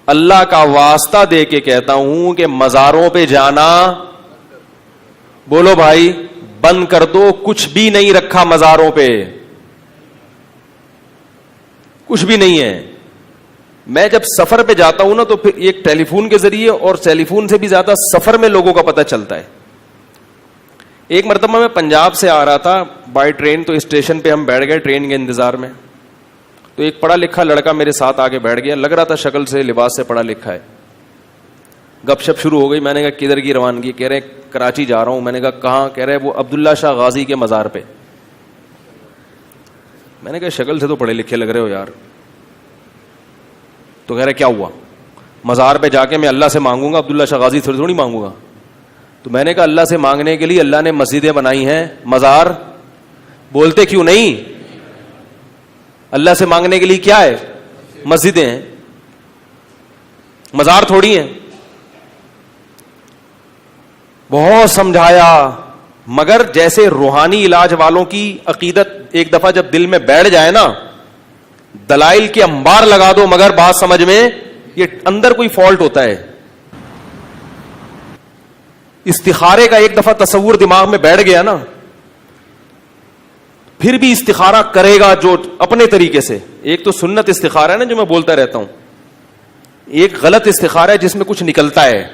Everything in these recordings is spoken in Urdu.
اللہ کا واسطہ دے کے کہتا ہوں کہ مزاروں پہ جانا بولو بھائی بند کر دو. کچھ بھی نہیں رکھا مزاروں پہ, کچھ بھی نہیں ہے. میں جب سفر پہ جاتا ہوں نا تو پھر ایک ٹیلی فون کے ذریعے, اور ٹیلی فون سے بھی زیادہ سفر میں لوگوں کا پتہ چلتا ہے. ایک مرتبہ میں پنجاب سے آ رہا تھا بائی ٹرین, تو اسٹیشن پہ ہم بیٹھ گئے ٹرین کے انتظار میں. تو ایک پڑھا لکھا لڑکا میرے ساتھ آگے بیٹھ گیا, لگ رہا تھا شکل سے لباس سے پڑھا لکھا ہے. گپ شپ شروع ہو گئی. میں نے کہا کدھر کی روانگی؟ کہہ رہے کراچی جا رہا ہوں. میں نے کہا کہاں؟ کہہ رہے وہ عبداللہ شاہ غازی کے مزار پہ. میں نے کہا شکل سے تو پڑھے لکھے لگ رہے ہو یار. تو کہہ رہے کیا ہوا؟ مزار پہ جا کے میں اللہ سے مانگوں گا, عبداللہ شاہ غازی تھوڑی مانگوں گا. تو میں نے کہا اللہ سے مانگنے کے لیے اللہ نے مسجدیں بنائی ہیں, مزار بولتے کیوں نہیں؟ اللہ سے مانگنے کے لیے کیا ہے؟ مسجدیں ہیں, مزار تھوڑی ہیں. بہت سمجھایا, مگر جیسے روحانی علاج والوں کی عقیدت ایک دفعہ جب دل میں بیٹھ جائے نا, دلائل کے انبار لگا دو مگر بات سمجھ میں, یہ اندر کوئی فالٹ ہوتا ہے. استخارے کا ایک دفعہ تصور دماغ میں بیٹھ گیا نا, پھر بھی استخارہ کرے گا جو اپنے طریقے سے. ایک تو سنت استخارہ ہے نا جو میں بولتا رہتا ہوں, ایک غلط استخارہ ہے جس میں کچھ نکلتا ہے.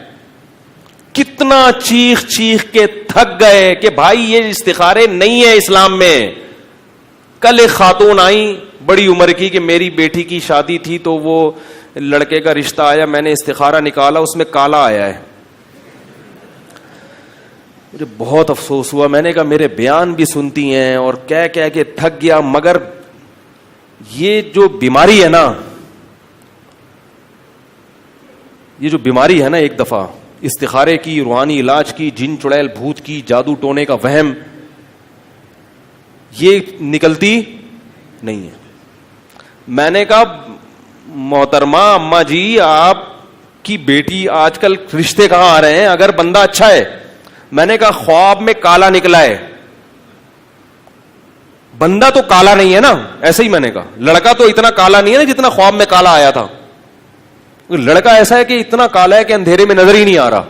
کتنا چیخ چیخ کے تھک گئے کہ بھائی یہ استخارے نہیں ہے اسلام میں. کل ایک خاتون آئی بڑی عمر کی کہ میری بیٹی کی شادی تھی تو وہ لڑکے کا رشتہ آیا, میں نے استخارہ نکالا, اس میں کالا آیا ہے. مجھے بہت افسوس ہوا. میں نے کہا میرے بیان بھی سنتی ہیں اور کہہ کہہ کے تھک گیا, مگر یہ جو بیماری ہے نا, یہ جو بیماری ہے نا ایک دفعہ استخارے کی, روحانی علاج کی, جن چڑیل بھوت کی, جادو ٹونے کا وہم, یہ نکلتی نہیں ہے. میں نے کہا محترمہ اماں جی آپ کی بیٹی آج کل رشتے کہاں آ رہے ہیں اگر بندہ اچھا ہے. میں نے کہا خواب میں کالا نکلا ہے, بندہ تو کالا نہیں ہے نا. ایسے ہی میں نے کہا لڑکا تو اتنا کالا نہیں ہے نا جتنا خواب میں کالا آیا تھا. لڑکا ایسا ہے کہ اتنا کالا ہے کہ اندھیرے میں نظر ہی نہیں آ رہا.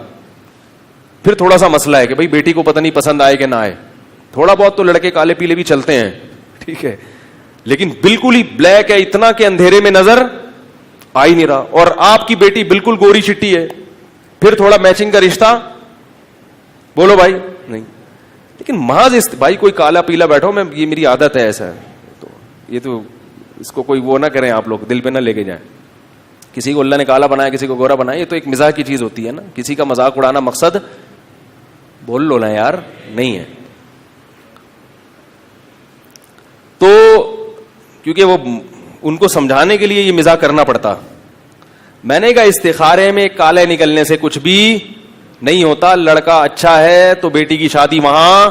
پھر تھوڑا سا مسئلہ ہے کہ بھائی بیٹی کو پتہ نہیں پسند آئے کہ نہ آئے. تھوڑا بہت تو لڑکے کالے پیلے بھی چلتے ہیں, ٹھیک ہے, لیکن بالکل ہی بلیک ہے اتنا کہ اندھیرے میں نظر آ ہی نہیں رہا. اور آپ کی بیٹی بالکل گوری چٹی ہے, پھر تھوڑا میچنگ کا رشتہ بولو بھائی نہیں. لیکن محض بھائی کوئی کالا پیلا بیٹھو, میں یہ میری عادت ہے ایسا ہے, تو یہ تو اس کو کوئی وہ نہ کریں آپ لوگ, دل پہ نہ لے کے جائیں. کسی کو اللہ نے کالا بنایا کسی کو گورا بنایا, یہ تو ایک مزاح کی چیز ہوتی ہے نا. کسی کا مذاق اڑانا مقصد بول لو نا یار نہیں ہے. تو کیونکہ وہ ان کو سمجھانے کے لیے یہ مزاح کرنا پڑتا. میں نے کہا استخارے میں کالے نکلنے سے کچھ بھی نہیں ہوتا. لڑکا اچھا ہے تو بیٹی کی شادی وہاں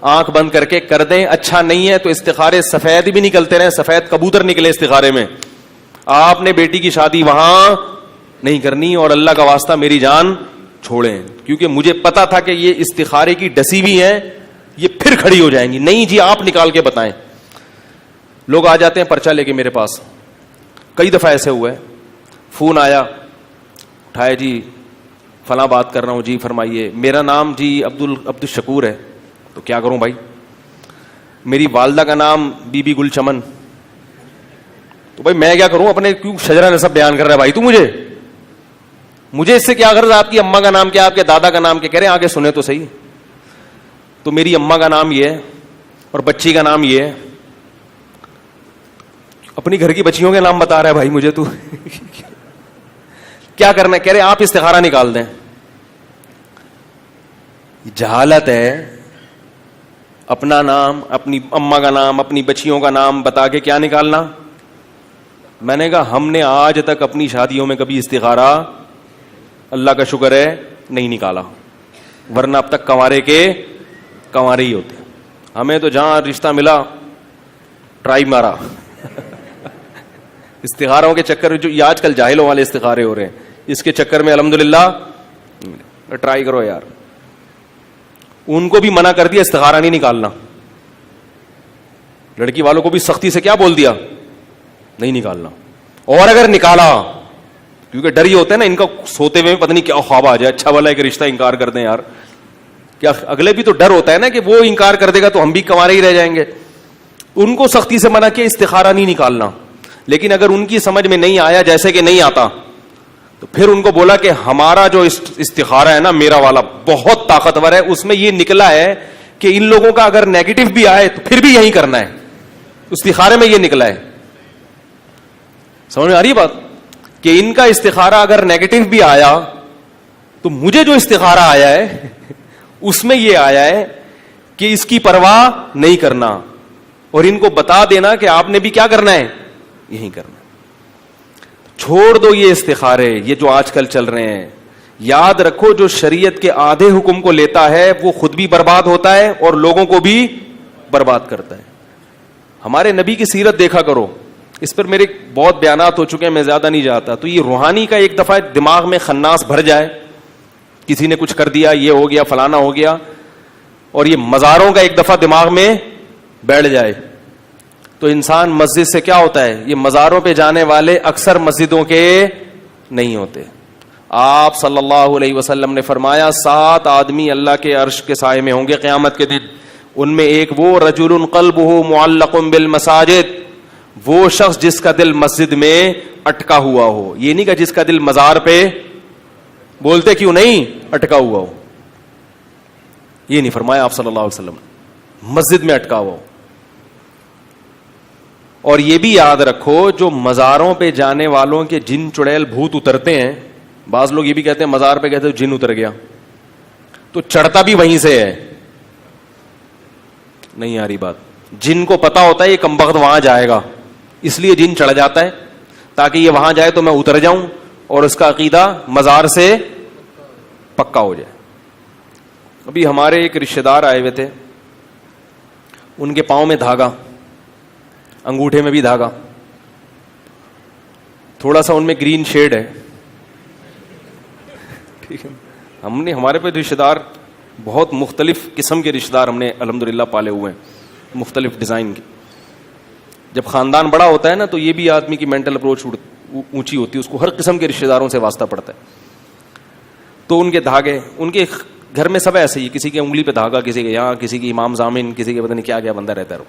آنکھ بند کر کے کر دیں, اچھا نہیں ہے تو استخارے سفید بھی نکلتے رہے, سفید کبوتر نکلے استخارے میں. آپ نے بیٹی کی شادی وہاں نہیں کرنی, اور اللہ کا واسطہ میری جان چھوڑیں, کیونکہ مجھے پتا تھا کہ یہ استخارے کی ڈسی بھی ہیں, یہ پھر کھڑی ہو جائیں گی. نہیں جی آپ نکال کے بتائیں. لوگ آ جاتے ہیں پرچہ لے کے میرے پاس, کئی دفعہ ایسے ہوا ہے. فون آیا, اٹھایا جی فلاں بات کر رہا ہوں, جی فرمائیے. میرا نام جی عبد الشکور ہے. تو کیا کروں بھائی؟ میری والدہ کا نام بی بی گل چمن. تو بھائی میں کیا کروں, اپنے کیوں شجرہ نسب بیان کر رہا ہے بھائی تو مجھے اس سے کیا غرض؟ آپ کی اماں کا نام کیا, آپ کے دادا کا نام کیا؟ کہہ رہے ہیں آگے سنے تو صحیح. تو میری اماں کا نام یہ ہے اور بچی کا نام یہ ہے. اپنی گھر کی بچیوں کے نام بتا رہا ہے بھائی مجھے تو کیا کرنا ہے؟ کہہ رہے آپ استخارہ نکال دیں. جہالت ہے. اپنا نام, اپنی اماں کا نام, اپنی بچیوں کا نام بتا کے کیا نکالنا؟ میں نے کہا ہم نے آج تک اپنی شادیوں میں کبھی استخارہ اللہ کا شکر ہے نہیں نکالا, ورنہ اب تک کنوارے کے کنوارے ہی ہوتے. ہمیں تو جہاں رشتہ ملا ٹرائی مارا استخاروں کے چکر میں. جو یہ آج کل جاہلوں والے استخارے ہو رہے ہیں, اس کے چکر میں الحمدللہ ٹرائی کرو یار. ان کو بھی منع کر دیا استخارہ نہیں نکالنا. لڑکی والوں کو بھی سختی سے کیا بول دیا؟ نہیں نکالنا. اور اگر نکالا کیونکہ ڈر یہ ہوتا ہے نا ان کا سوتے ہوئے پتہ نہیں کیا خواب آ جائے, اچھا والا ایک رشتہ انکار کر دیں یار, کیا اگلے بھی تو ڈر ہوتا ہے نا کہ وہ انکار کر دے گا تو ہم بھی کنوارے ہی رہ جائیں گے. ان کو سختی سے منع کیا استخارہ نہیں نکالنا. لیکن اگر ان کی سمجھ میں نہیں آیا, جیسے کہ نہیں آتا, تو پھر ان کو بولا کہ ہمارا جو استخارہ ہے نا میرا والا بہت طاقتور ہے, اس میں یہ نکلا ہے کہ ان لوگوں کا اگر نیگیٹو بھی آئے تو پھر بھی یہی کرنا ہے. استخارے میں یہ نکلا ہے. سمجھ میں آ رہی بات کہ ان کا استخارہ اگر نیگیٹو بھی آیا تو مجھے جو استخارہ آیا ہے اس میں یہ آیا ہے کہ اس کی پرواہ نہیں کرنا, اور ان کو بتا دینا کہ آپ نے بھی کیا کرنا ہے, یہی کرنا. چھوڑ دو یہ استخارے, یہ جو آج کل چل رہے ہیں. یاد رکھو جو شریعت کے آدھے حکم کو لیتا ہے وہ خود بھی برباد ہوتا ہے اور لوگوں کو بھی برباد کرتا ہے. ہمارے نبی کی سیرت دیکھا کرو, اس پر میرے بہت بیانات ہو چکے ہیں, میں زیادہ نہیں جاتا. تو یہ روحانی کا ایک دفعہ دماغ میں خناس بھر جائے, کسی نے کچھ کر دیا, یہ ہو گیا, فلانا ہو گیا, اور یہ مزاروں کا ایک دفعہ دماغ میں بیٹھ جائے, تو انسان مسجد سے کیا ہوتا ہے, یہ مزاروں پہ جانے والے اکثر مسجدوں کے نہیں ہوتے. آپ صلی اللہ علیہ وسلم نے فرمایا 7 آدمی اللہ کے عرش کے سائے میں ہوں گے قیامت کے دن. ان میں ایک وہ رجل قلبہ معلق بالمساجد, وہ شخص جس کا دل مسجد میں اٹکا ہوا ہو. یہ نہیں کہ جس کا دل مزار پہ, بولتے کیوں نہیں, اٹکا ہوا ہو. یہ نہیں فرمایا آپ صلی اللہ علیہ وسلم, مسجد میں اٹکا ہوا ہو. اور یہ بھی یاد رکھو جو مزاروں پہ جانے والوں کے جن چڑیل بھوت اترتے ہیں, بعض لوگ یہ بھی کہتے ہیں مزار پہ کہتے ہیں جن اتر گیا, تو چڑھتا بھی وہیں سے ہے. نہیں آ رہی بات. جن کو پتا ہوتا ہے یہ کمبخت وہاں جائے گا, اس لیے جن چڑھ جاتا ہے تاکہ یہ وہاں جائے تو میں اتر جاؤں اور اس کا عقیدہ مزار سے پکا ہو جائے. ابھی ہمارے ایک رشتہ دار آئے ہوئے تھے, ان کے پاؤں میں دھاگا, انگوٹھے میں بھی دھاگا, تھوڑا سا ان میں گرین شیڈ ہے. ٹھیک ہے, ہم نے ہمارے پہ رشتہ دار بہت مختلف قسم کے رشتہ دار ہم نے الحمدللہ پالے ہوئے ہیں, مختلف ڈیزائن کے. جب خاندان بڑا ہوتا ہے نا تو یہ بھی آدمی کی مینٹل اپروچ اونچی ہوتی ہے, اس کو ہر قسم کے رشتہ داروں سے واسطہ پڑتا ہے. تو ان کے دھاگے, ان کے گھر میں سب ایسے ہی, کسی کے انگلی پہ دھاگا, کسی کے یہاں, کسی کی امام ضامن, کسی کے پتہ نہیں کیا کیا بندہ رہتا ہے.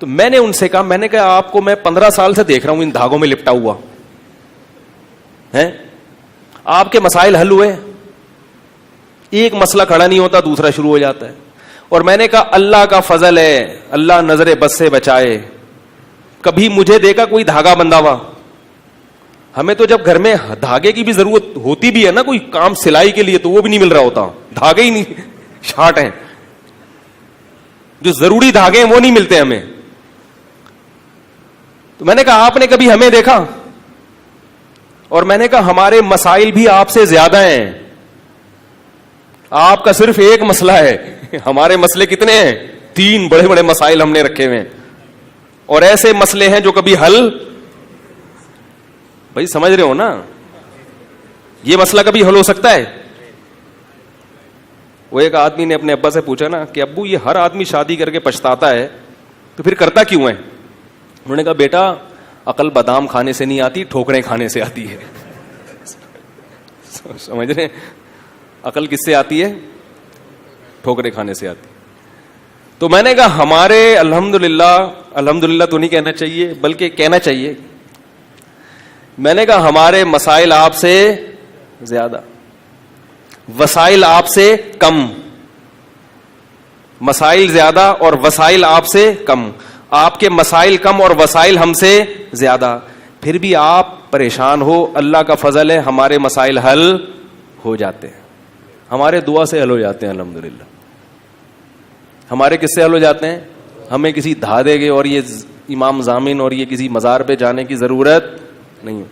تو میں نے ان سے کہا, میں نے کہا آپ کو میں 15 سال سے دیکھ رہا ہوں ان دھاگوں میں لپٹا ہوا ہے, آپ کے مسائل حل ہوئے؟ ایک مسئلہ کھڑا نہیں ہوتا دوسرا شروع ہو جاتا ہے. اور میں نے کہا اللہ کا فضل ہے, اللہ نظر بد سے بچائے, کبھی مجھے دیکھا کوئی دھاگا بندھا ہوا؟ ہمیں تو جب گھر میں دھاگے کی بھی ضرورت ہوتی بھی ہے نا, کوئی کام سلائی کے لیے, تو وہ بھی نہیں مل رہا ہوتا, دھاگے ہی نہیں, شارٹ ہیں, جو ضروری دھاگے ہیں وہ نہیں ملتے ہمیں. تو میں نے کہا آپ نے کبھی ہمیں دیکھا؟ اور میں نے کہا ہمارے مسائل بھی آپ سے زیادہ ہیں, آپ کا صرف ایک مسئلہ ہے, ہمارے مسئلے کتنے ہیں, 3 بڑے بڑے مسائل ہم نے رکھے ہوئے ہیں, اور ایسے مسئلے ہیں جو کبھی حل, بھائی سمجھ رہے ہو نا, یہ مسئلہ کبھی حل ہو سکتا ہے؟ وہ ایک آدمی نے اپنے ابا سے پوچھا نا کہ ابو یہ ہر آدمی شادی کر کے پچھتاتا ہے تو پھر کرتا کیوں ہے؟ انہوں نے کہا بیٹا عقل بادام کھانے سے نہیں آتی, ٹھوکریں کھانے سے آتی ہے. سمجھ رہے ہیں, عقل کس سے آتی ہے؟ ٹھوکریں کھانے سے آتی. تو میں نے کہا ہمارے الحمدللہ تو نہیں کہنا چاہیے بلکہ کہنا چاہیے, میں نے کہا ہمارے مسائل آپ سے زیادہ, وسائل آپ سے کم. مسائل زیادہ اور وسائل آپ سے کم, آپ کے مسائل کم اور وسائل ہم سے زیادہ, پھر بھی آپ پریشان ہو. اللہ کا فضل ہے ہمارے مسائل حل ہو جاتے ہیں, ہمارے دعا سے حل ہو جاتے ہیں الحمدللہ. ہمارے کس سے حل ہو جاتے ہیں؟ ہمیں کسی دھاگے کے اور یہ امام ضامن اور یہ کسی مزار پہ جانے کی ضرورت نہیں.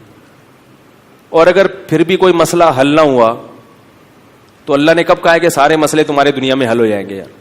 اور اگر پھر بھی کوئی مسئلہ حل نہ ہوا تو اللہ نے کب کہا ہے کہ سارے مسئلے تمہارے دنیا میں حل ہو جائیں گے؟ یار